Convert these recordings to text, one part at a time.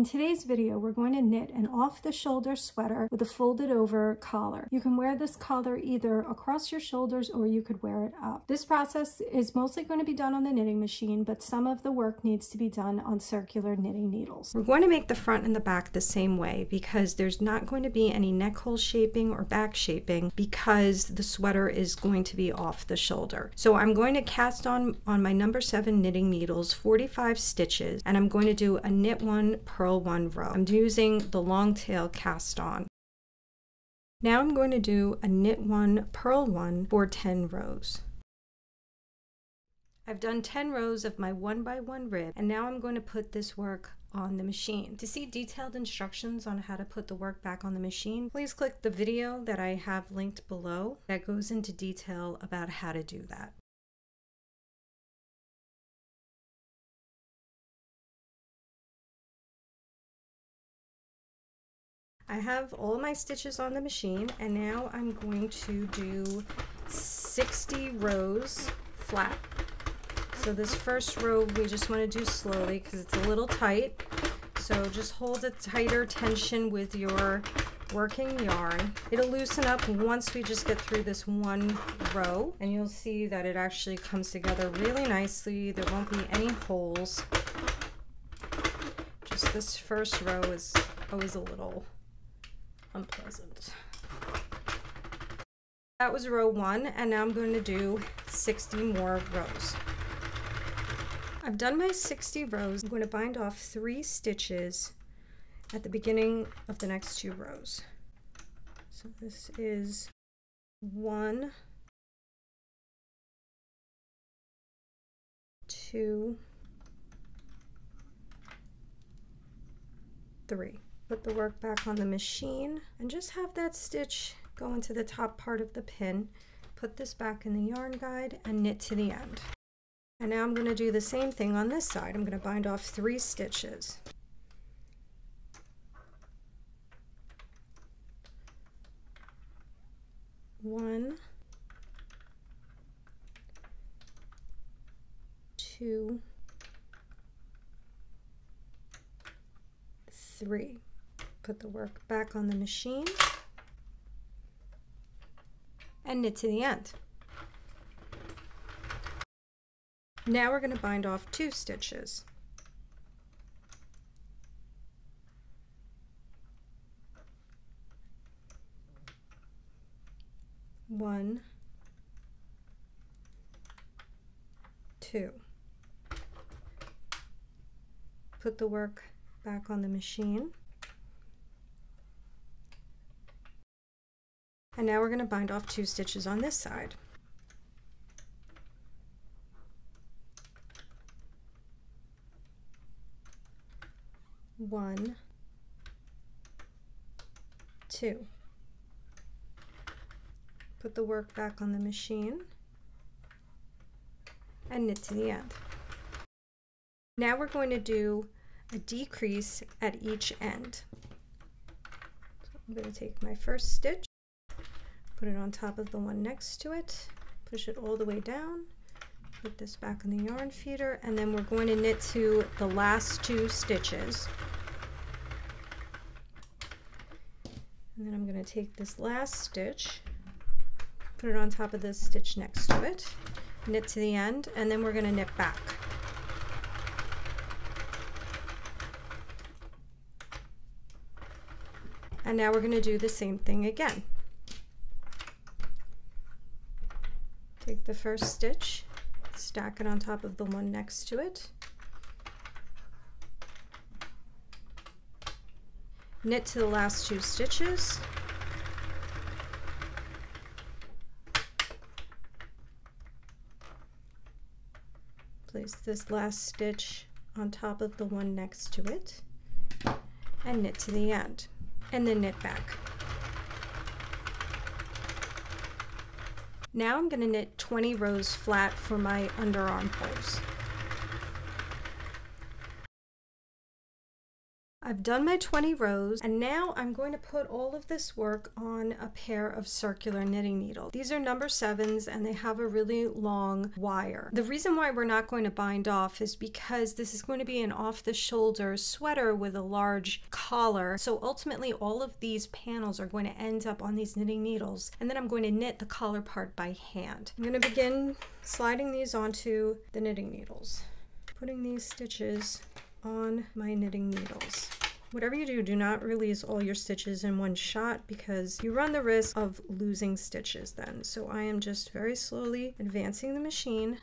today's video, we're going to knit an off-the-shoulder sweater with a folded over collar. You can wear this collar either across your shoulders or you could wear it up. This process is mostly going to be done on the knitting machine, but some of the work needs to be done on circular knitting needles. We're going to make the front and the back the same way because there's not going to be any neck hole shaping or back shaping because the sweater is going to be off the shoulder. So I'm going to cast on my number 7 knitting needles 45 stitches, and I'm going to do a knit 1, purl 1 row. I'm using the long tail cast on. Now I'm going to do a knit 1, purl 1 for 10 rows. I've done 10 rows of my 1x1 rib, and now I'm going to put this work on the machine. To see detailed instructions on how to put the work back on the machine, please click the video that I have linked below that goes into detail about how to do that. I have all my stitches on the machine, and now I'm going to do 60 rows flat. So this first row we just want to do slowly because it's a little tight. So just hold a tighter tension with your working yarn. It'll loosen up once we just get through this one row, and you'll see that it actually comes together really nicely. There won't be any holes. Just this first row is always a little unpleasant. That was row 1, and now I'm going to do 60 more rows. I've done my 60 rows. I'm going to bind off 3 stitches at the beginning of the next 2 rows. So this is 1, 2, 3. Put the work back on the machine and just have that stitch go into the top part of the pin. Put this back in the yarn guide and knit to the end. And now I'm going to do the same thing on this side. I'm going to bind off 3 stitches. One, 2, 3. Put the work back on the machine and knit to the end. Now we're going to bind off 2 stitches. One, 2. Put the work back on the machine. And now we're going to bind off 2 stitches on this side. One, 2. Put the work back on the machine and knit to the end. Now we're going to do a decrease at each end. So I'm going to take my first stitch, put it on top of the one next to it, push it all the way down, put this back in the yarn feeder, and then we're going to knit to the last 2 stitches. And then I'm going to take this last stitch, put it on top of this stitch next to it, knit to the end, and then we're going to knit back. And now we're going to do the same thing again. Take the first stitch, stack it on top of the one next to it, knit to the last 2 stitches, place this last stitch on top of the one next to it, and knit to the end, and then knit back. Now I'm going to knit 20 rows flat for my underarm holes. I've done my 20 rows, and now I'm going to put all of this work on a pair of circular knitting needles. These are number 7s and they have a really long wire. The reason why we're not going to bind off is because this is going to be an off-the-shoulder sweater with a large collar. So ultimately all of these panels are going to end up on these knitting needles, and then I'm going to knit the collar part by hand. I'm going to begin sliding these onto the knitting needles, putting these stitches on my knitting needles. Whatever you do, do not release all your stitches in one shot because you run the risk of losing stitches then. So I am just very slowly advancing the machine,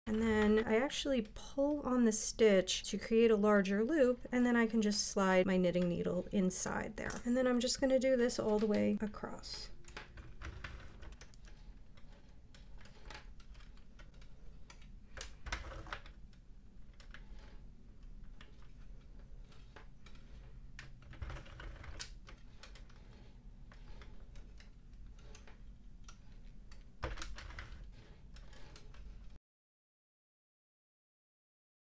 and then I actually pull on the stitch to create a larger loop, and then I can just slide my knitting needle inside there. And then I'm just going to do this all the way across.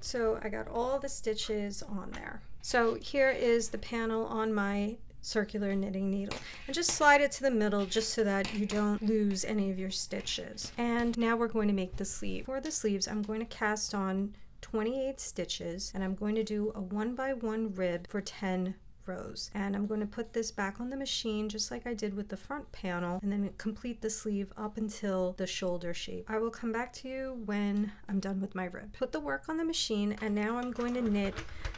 So I got all the stitches on there. So here is the panel on my circular knitting needle, and just slide it to the middle just so that you don't lose any of your stitches. And now we're going to make the sleeve. For the sleeves, I'm going to cast on 28 stitches, and I'm going to do a 1x1 rib for 10 rows, and I'm going to put this back on the machine just like I did with the front panel, and then complete the sleeve up until the shoulder shape. I will come back to you when I'm done with my rib. Put the work on the machine, and now I'm going to knit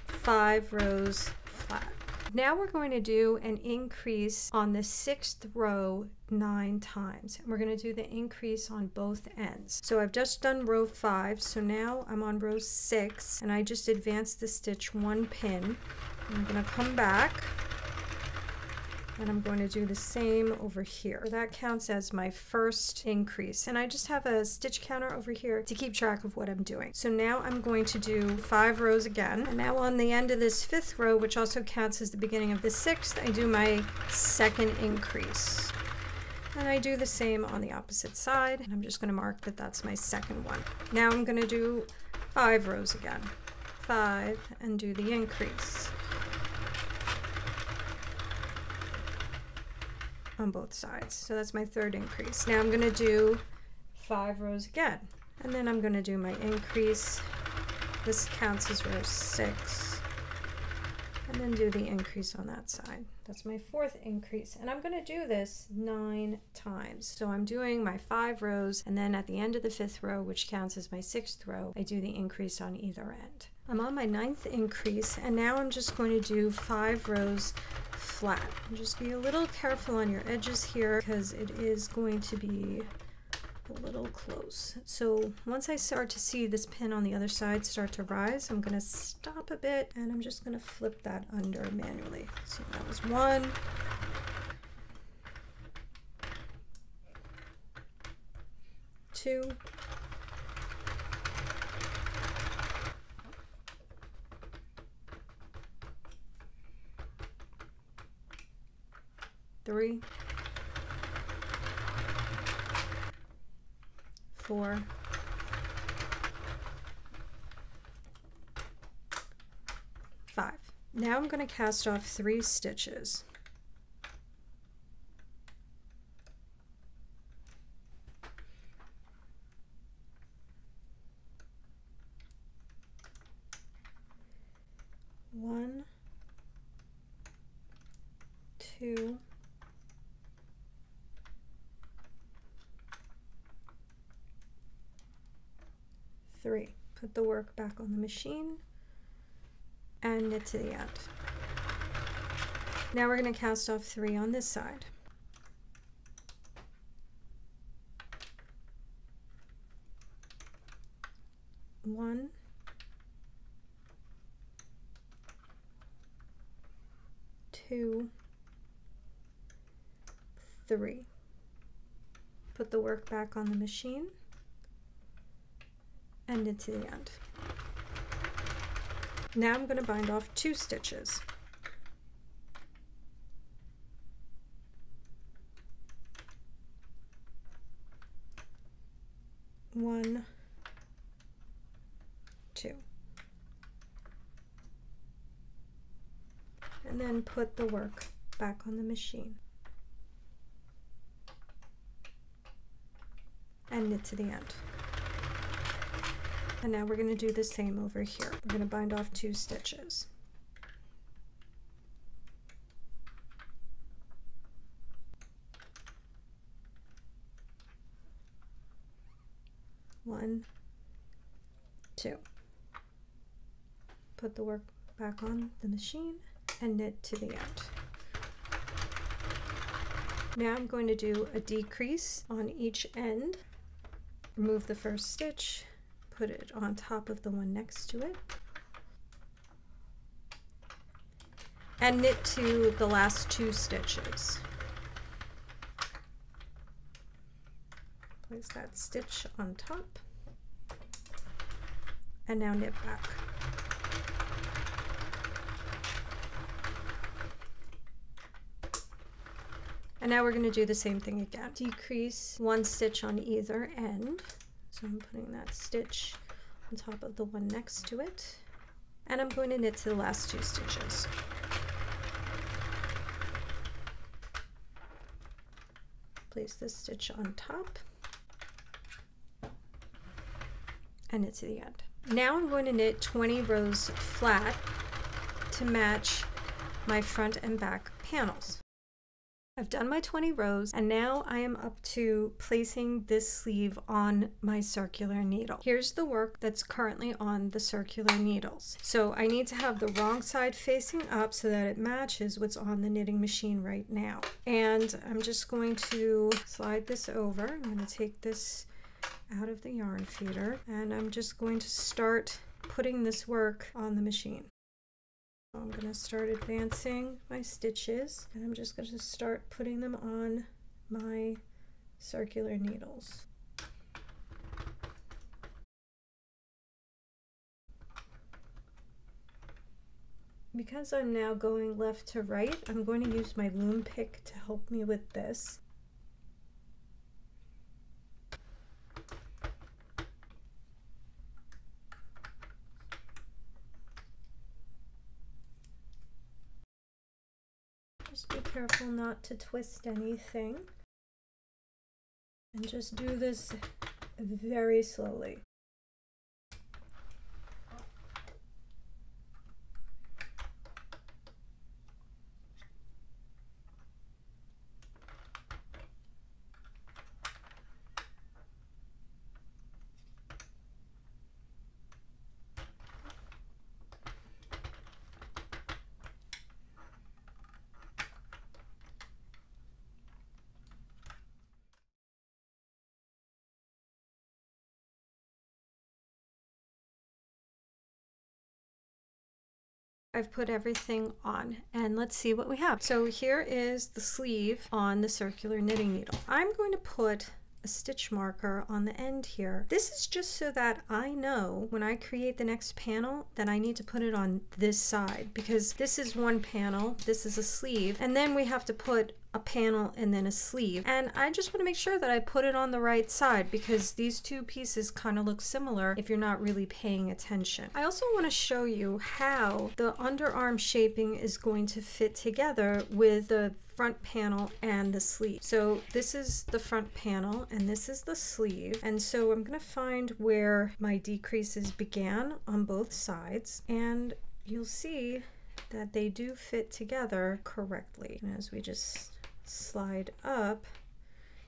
5 rows flat. Now we're going to do an increase on the 6th row 9 times, and we're going to do the increase on both ends. So I've just done row 5, so now I'm on row 6, and I just advanced the stitch 1 pin. I'm going to come back, and I'm going to do the same over here. So that counts as my first increase, and I just have a stitch counter over here to keep track of what I'm doing. So now I'm going to do 5 rows again, and now on the end of this 5th row, which also counts as the beginning of the 6th, I do my 2nd increase. And I do the same on the opposite side, and I'm just going to mark that that's my 2nd one. Now I'm going to do 5 rows again. 5, and do the increase on both sides. So that's my 3rd increase. Now I'm going to do 5 rows again, and then I'm going to do my increase. This counts as row 6, and then do the increase on that side. That's my 4th increase, and I'm going to do this 9 times. So I'm doing my 5 rows, and then at the end of the 5th row, which counts as my 6th row, I do the increase on either end. I'm on my 9th increase, and now I'm just going to do 5 rows flat. And just be a little careful on your edges here because it is going to be a little close. So once I start to see this pin on the other side start to rise, I'm going to stop a bit, and I'm just going to flip that under manually. So that was 1. 2. 3. 4. 5. Now I'm going to cast off 3 stitches. One, 2, 3. Put the work back on the machine and knit to the end. Now we're going to cast off 3 on this side. 1, 2, 3. Put the work back on the machine and knit to the end. Now I'm going to bind off 2 stitches. 1, 2. and then put the work back on the machine and knit to the end. And now we're going to do the same over here. We're going to bind off 2 stitches. One, 2. Put the work back on the machine and knit to the end. Now I'm going to do a decrease on each end. Remove the first stitch, put it on top of the one next to it, and knit to the last 2 stitches. Place that stitch on top, and now knit back. And now we're going to do the same thing again. Decrease 1 stitch on either end. So I'm putting that stitch on top of the one next to it. And I'm going to knit to the last 2 stitches. Place this stitch on top and knit to the end. Now I'm going to knit 20 rows flat to match my front and back panels. I've done my 20 rows, and now I am up to placing this sleeve on my circular needle. Here's the work that's currently on the circular needles. So I need to have the wrong side facing up so that it matches what's on the knitting machine right now. And I'm just going to slide this over. I'm going to take this out of the yarn feeder, and I'm just going to start putting this work on the machine. I'm going to start advancing my stitches, and I'm just going to start putting them on my circular needles. Because I'm now going left to right, I'm going to use my loom pick to help me with this. Just be careful not to twist anything, and just do this very slowly. I've put everything on, and let's see what we have. So here is the sleeve on the circular knitting needle. I'm going to put a stitch marker on the end here. This is just so that I know when I create the next panel that I need to put it on this side, because this is one panel, this is a sleeve, and then we have to put a panel and then a sleeve. And I just want to make sure that I put it on the right side, because these 2 pieces kind of look similar if you're not really paying attention. I also want to show you how the underarm shaping is going to fit together with the front panel and the sleeve. So this is the front panel and this is the sleeve, and so I'm going to find where my decreases began on both sides, and you'll see that they do fit together correctly. And as we just slide up,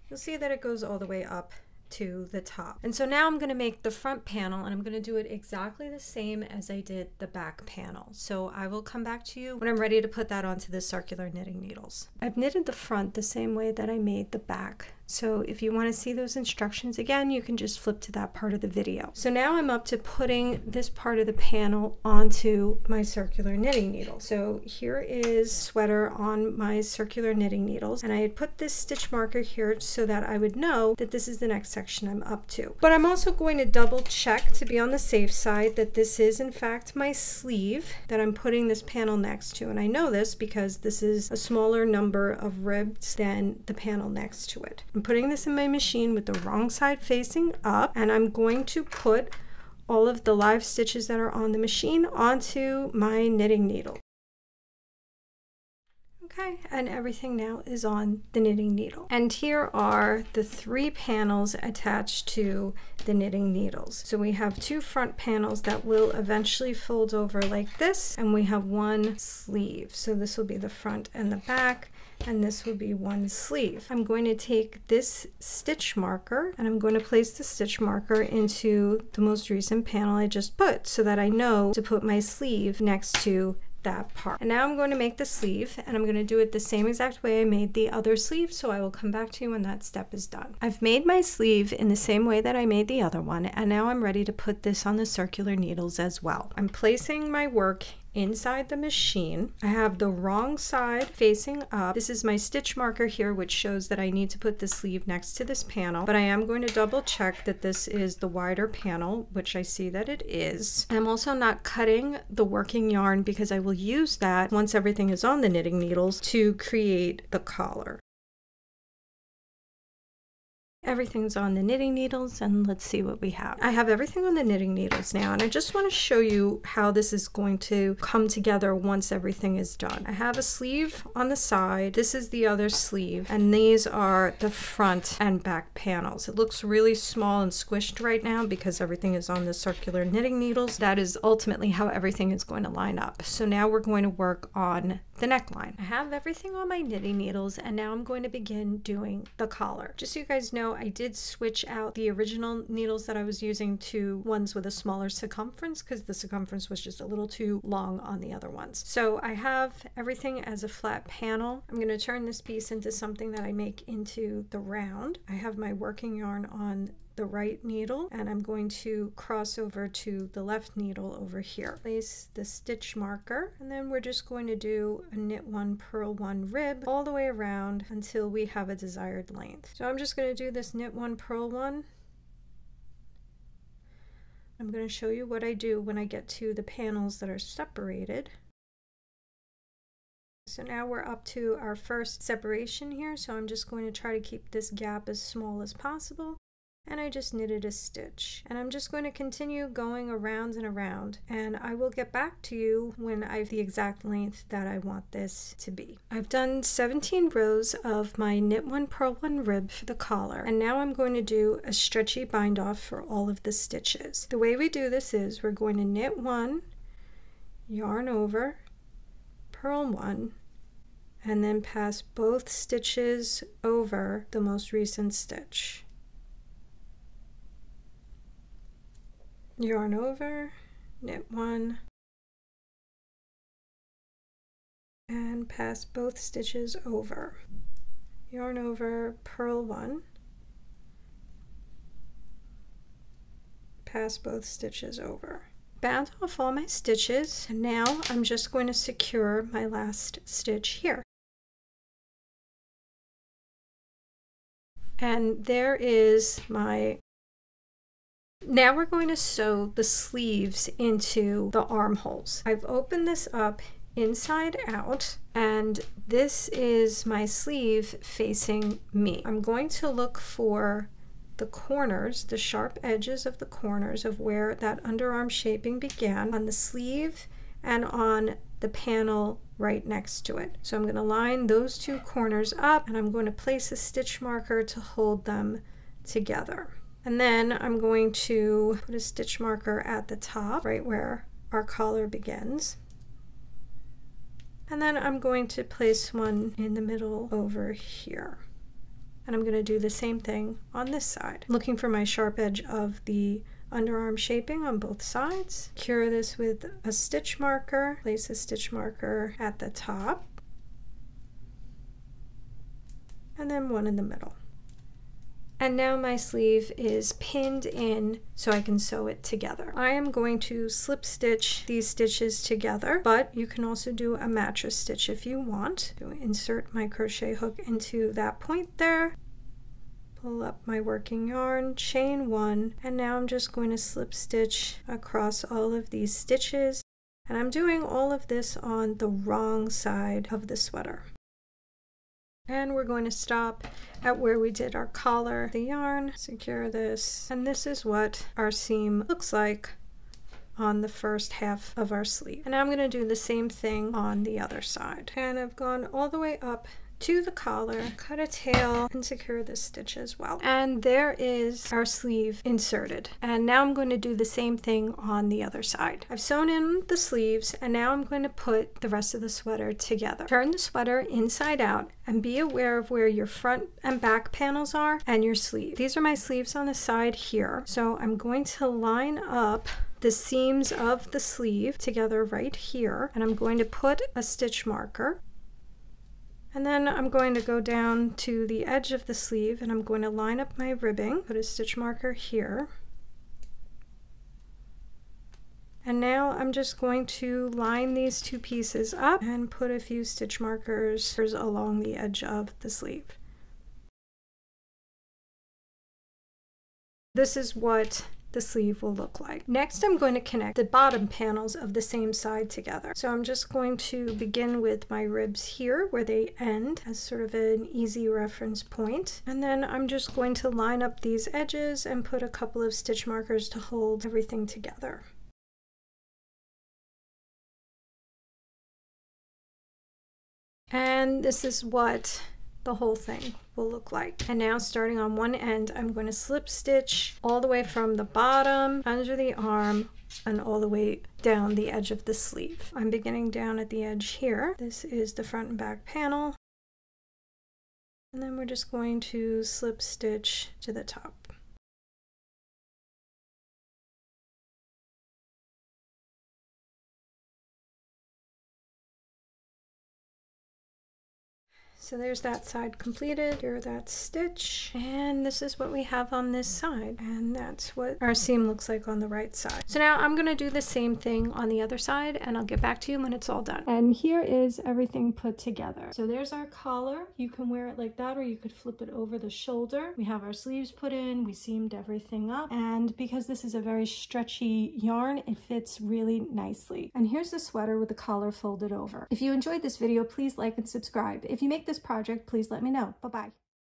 you'll see that it goes all the way up to the top. And so now I'm going to make the front panel, and I'm going to do it exactly the same as I did the back panel. So I will come back to you when I'm ready to put that onto the circular knitting needles. I've knitted the front the same way that I made the back. So if you want to see those instructions again, you can just flip to that part of the video. So now I'm up to putting this part of the panel onto my circular knitting needle. So here is sweater on my circular knitting needles, and I had put this stitch marker here so that I would know that this is the next section I'm up to. But I'm also going to double check to be on the safe side that this is in fact my sleeve that I'm putting this panel next to. And I know this because this is a smaller number of ribs than the panel next to it. I'm putting this in my machine with the wrong side facing up, and I'm going to put all of the live stitches that are on the machine onto my knitting needle. Okay, and everything now is on the knitting needle. And here are the 3 panels attached to the knitting needles. So we have 2 front panels that will eventually fold over like this, and we have 1 sleeve. So this will be the front and the back, and this will be 1 sleeve. I'm going to take this stitch marker and I'm going to place the stitch marker into the most recent panel I just put so that I know to put my sleeve next to that part. And now I'm going to make the sleeve, and I'm going to do it the same exact way I made the other sleeve, so I will come back to you when that step is done. I've made my sleeve in the same way that I made the other one, and now I'm ready to put this on the circular needles as well. I'm placing my work inside the machine. I have the wrong side facing up. This is my stitch marker here, which shows that I need to put the sleeve next to this panel, but I am going to double check that this is the wider panel, which I see that it is. I'm also not cutting the working yarn because I will use that once everything is on the knitting needles to create the collar. Everything's on the knitting needles, and let's see what we have. I have everything on the knitting needles now, and I just want to show you how this is going to come together once everything is done. I have a sleeve on the side. This is the other sleeve, and these are the front and back panels. It looks really small and squished right now because everything is on the circular knitting needles. That is ultimately how everything is going to line up. So now we're going to work on the neckline. I have everything on my knitting needles, and now I'm going to begin doing the collar. Just so you guys know, I did switch out the original needles that I was using to ones with a smaller circumference because the circumference was just a little too long on the other ones. So I have everything as a flat panel. I'm going to turn this piece into something that I make into the round. I have my working yarn on the right needle, and I'm going to cross over to the left needle over here. Place the stitch marker, and then we're just going to do a knit 1, purl 1 rib all the way around until we have a desired length. So I'm just going to do this knit 1, purl 1. I'm going to show you what I do when I get to the panels that are separated. So now we're up to our first separation here, so I'm just going to try to keep this gap as small as possible. And I just knitted a stitch, and I'm just going to continue going around and around, and I will get back to you when I have the exact length that I want this to be. I've done 17 rows of my knit 1, purl 1 rib for the collar, and now I'm going to do a stretchy bind off for all of the stitches. The way we do this is we're going to knit 1, yarn over, purl 1, and then pass both stitches over the most recent stitch. Yarn over, knit 1, and pass both stitches over. Yarn over, purl 1, pass both stitches over. Bound off all my stitches, and now I'm just going to secure my last stitch here. And there is my. Now we're going to sew the sleeves into the armholes. I've opened this up inside out, and this is my sleeve facing me. I'm going to look for the corners, the sharp edges of the corners of where that underarm shaping began on the sleeve and on the panel right next to it. So I'm going to line those 2 corners up, and I'm going to place a stitch marker to hold them together. And then I'm going to put a stitch marker at the top, right where our collar begins. And then I'm going to place one in the middle over here. And I'm going to do the same thing on this side. Looking for my sharp edge of the underarm shaping on both sides. Secure this with a stitch marker. Place a stitch marker at the top. And then one in the middle. And now my sleeve is pinned in so I can sew it together. I am going to slip stitch these stitches together, but you can also do a mattress stitch if you want. So insert my crochet hook into that point there, pull up my working yarn, chain 1, and now I'm just going to slip stitch across all of these stitches, and I'm doing all of this on the wrong side of the sweater. And we're going to stop at where we did our collar. The yarn, secure this, and this is what our seam looks like on the first half of our sleeve. And now I'm going to do the same thing on the other side. And I've gone all the way up to the collar, cut a tail, and secure this stitch as well. And there is our sleeve inserted. And now I'm going to do the same thing on the other side. I've sewn in the sleeves, and now I'm going to put the rest of the sweater together. Turn the sweater inside out and be aware of where your front and back panels are and your sleeve. These are my sleeves on the side here. So I'm going to line up the seams of the sleeve together right here, and I'm going to put a stitch marker. And then I'm going to go down to the edge of the sleeve and I'm going to line up my ribbing, put a stitch marker here. And now I'm just going to line these two pieces up and put a few stitch markers along the edge of the sleeve. This is what the sleeve will look like. Next, I'm going to connect the bottom panels of the same side together. So I'm just going to begin with my ribs here where they end as sort of an easy reference point. And then I'm just going to line up these edges and put a couple of stitch markers to hold everything together. And this is what the whole thing will look like. And now starting on one end, I'm going to slip stitch all the way from the bottom, under the arm, and all the way down the edge of the sleeve. I'm beginning down at the edge here. This is the front and back panel. And then we're just going to slip stitch to the top. So there's that side completed, here that stitch, and this is what we have on this side, and that's what our seam looks like on the right side. So now I'm going to do the same thing on the other side, and I'll get back to you when it's all done. And here is everything put together. So there's our collar. You can wear it like that, or you could flip it over the shoulder. We have our sleeves put in, we seamed everything up, and because this is a very stretchy yarn, it fits really nicely. And here's the sweater with the collar folded over. If you enjoyed this video, please like and subscribe. If you make this project, please let me know. Bye-bye.